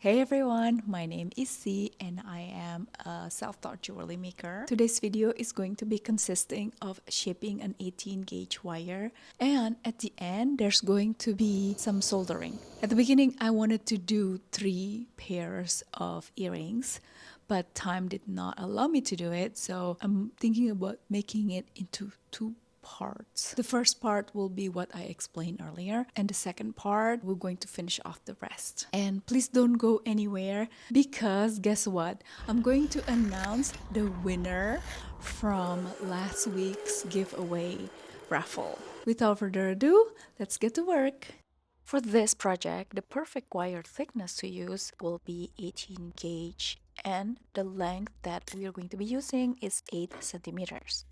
Hey everyone, my name is C and I am a self-taught jewelry maker. Today's video is going to be consisting of shaping an 18 gauge wire, and at the end there's going to be some soldering. At the beginning I wanted to do 3 pairs of earrings, but time did not allow me to do it, so I'm thinking about making it into 2 parts. The first part will be what I explained earlier, and the second part we're going to finish off the rest. And please don't go anywhere because guess what? I'm going to announce the winner from last week's giveaway raffle. Without further ado, let's get to work. For this project, the perfect wire thickness to use will be 18 gauge and the length that we are going to be using is 8 centimeters.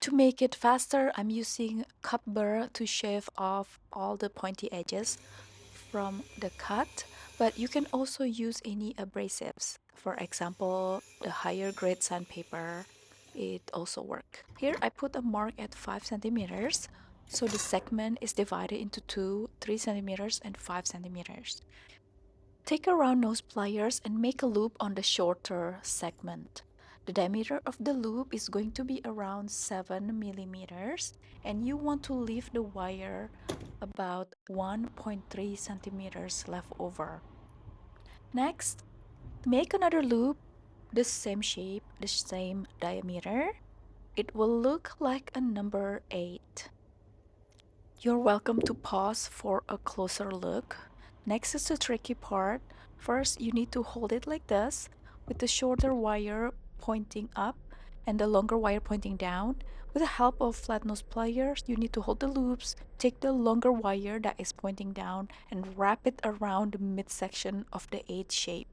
To make it faster, I'm using cup burr to shave off all the pointy edges from the cut, but you can also use any abrasives. For example, the higher grade sandpaper, it also works. Here I put a mark at 5 centimeters, so the segment is divided into 2, 3 centimeters and 5 centimeters. Take a round nose pliers and make a loop on the shorter segment. The diameter of the loop is going to be around 7 millimeters, and you want to leave the wire about 1.3 centimeters left over. Next, make another loop, the same shape, the same diameter. It will look like a number 8. You're welcome to pause for a closer look. Next is the tricky part. First, you need to hold it like this, with the shorter wire pointing up and the longer wire pointing down. With the help of flat nose pliers, you need to hold the loops, take the longer wire that is pointing down, and wrap it around the midsection of the 8 shape.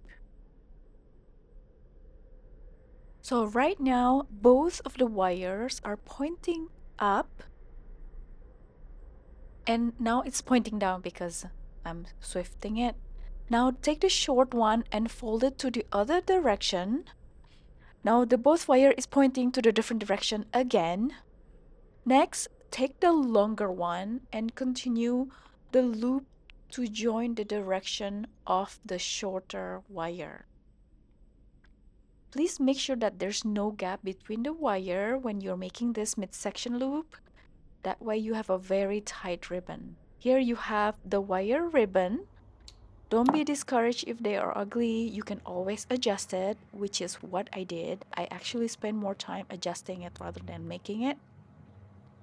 So right now, both of the wires are pointing up, and now it's pointing down because I'm swifting it. Now take the short one and fold it to the other direction. Now the both wire is pointing to the different direction again. Next, take the longer one and continue the loop to join the direction of the shorter wire. Please make sure that there's no gap between the wire when you're making this midsection loop. That way you have a very tight ribbon. Here you have the wire ribbon. Don't be discouraged if they are ugly. You can always adjust it, which is what I did. I actually spent more time adjusting it rather than making it.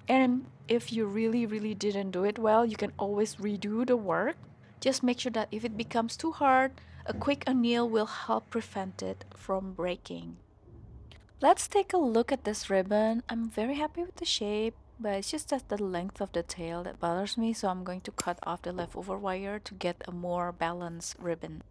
And if you really didn't do it well, you can always redo the work. Just make sure that if it becomes too hard, a quick anneal will help prevent it from breaking. Let's take a look at this ribbon. I'm very happy with the shape, but it's just that the length of the tail that bothers me, so I'm going to cut off the leftover wire to get a more balanced ribbon.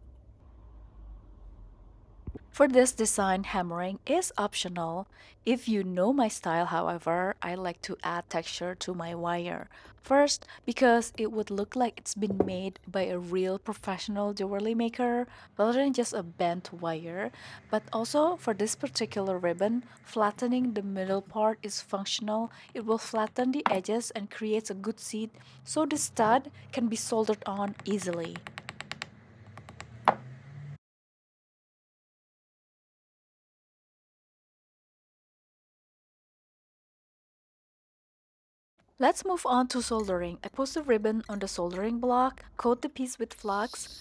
For this design, hammering is optional. If you know my style, however, I like to add texture to my wire. First, because it would look like it's been made by a real professional jewelry maker rather than just a bent wire. But also, for this particular ribbon, flattening the middle part is functional. It will flatten the edges and creates a good seat so the stud can be soldered on easily. Let's move on to soldering. I post the ribbon on the soldering block, coat the piece with flux,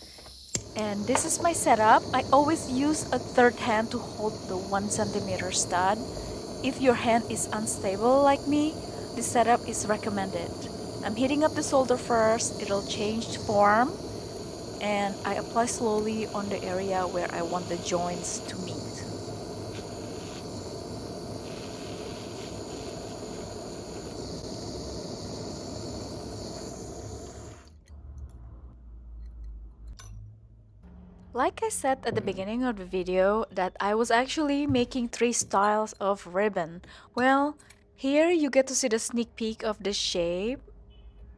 and this is my setup. I always use a third hand to hold the 1 centimeter stud. If your hand is unstable like me, this setup is recommended. I'm heating up the solder first, it'll change form, and I apply slowly on the area where I want the joints to meet. Like I said at the beginning of the video that I was actually making 3 styles of ribbon. Well, here you get to see the sneak peek of the shape.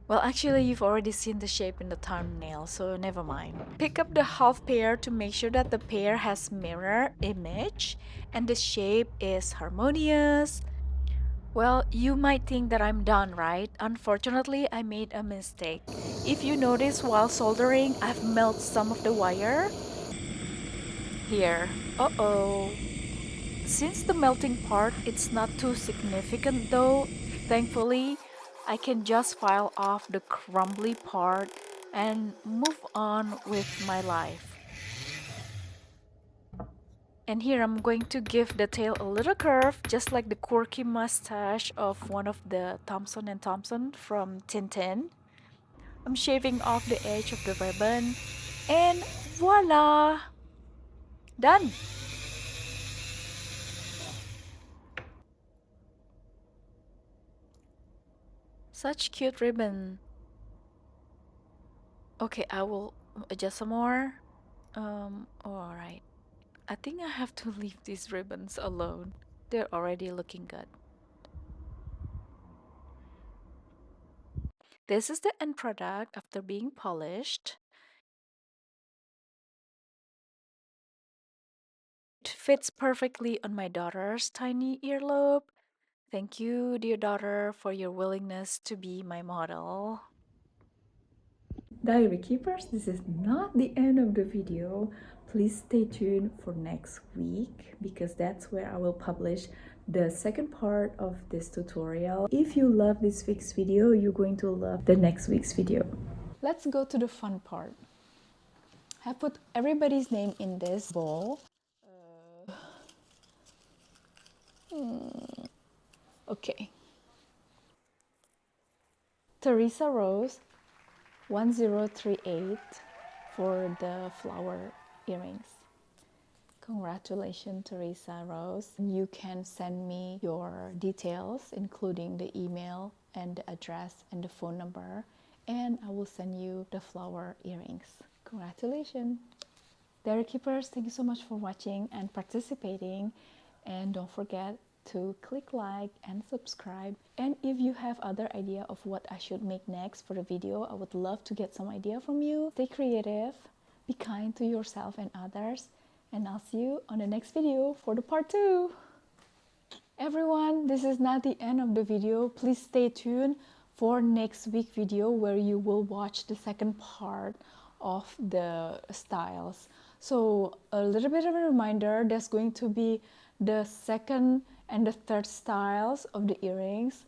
Well, actually you've already seen the shape in the thumbnail, so never mind. Pick up the half pair to make sure that the pair has mirror image and the shape is harmonious. Well, you might think that I'm done, right? Unfortunately, I made a mistake. If you notice while soldering, I've melted some of the wire. here. Uh-oh. Since the melting part it's not too significant though, thankfully I can just file off the crumbly part and move on with my life. And here I'm going to give the tail a little curve, just like the quirky mustache of one of the Thompson and Thompson from Tintin. I'm shaving off the edge of the ribbon and voila! Done! Such cute ribbon. Okay, I will adjust some more. Alright. I think I have to leave these ribbons alone. They're already looking good. This is the end product after being polished. It fits perfectly on my daughter's tiny earlobe. Thank you, dear daughter, for your willingness to be my model. Diary keepers, this is not the end of the video. Please stay tuned for next week because that's where I will publish the second part of this tutorial. If you love this week's video, you're going to love the next week's video. Let's go to the fun part. I put everybody's name in this bowl. Okay. Teresa Rose 1038 for the flower earrings. Congratulations, Teresa Rose. You can send me your details, including the email and the address and the phone number, and I will send you the flower earrings. Congratulations. Diary Keepers, thank you so much for watching and participating. And don't forget to click like and subscribe. And if you have other idea of what I should make next for the video, I would love to get some idea from you. Stay creative, be kind to yourself and others, and I'll see you on the next video for the part 2. Everyone, this is not the end of the video. Please stay tuned for next week video where you will watch the second part of the styles. So a little bit of a reminder, there's going to be the second and the third styles of the earrings.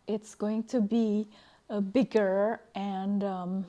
It's going to be bigger and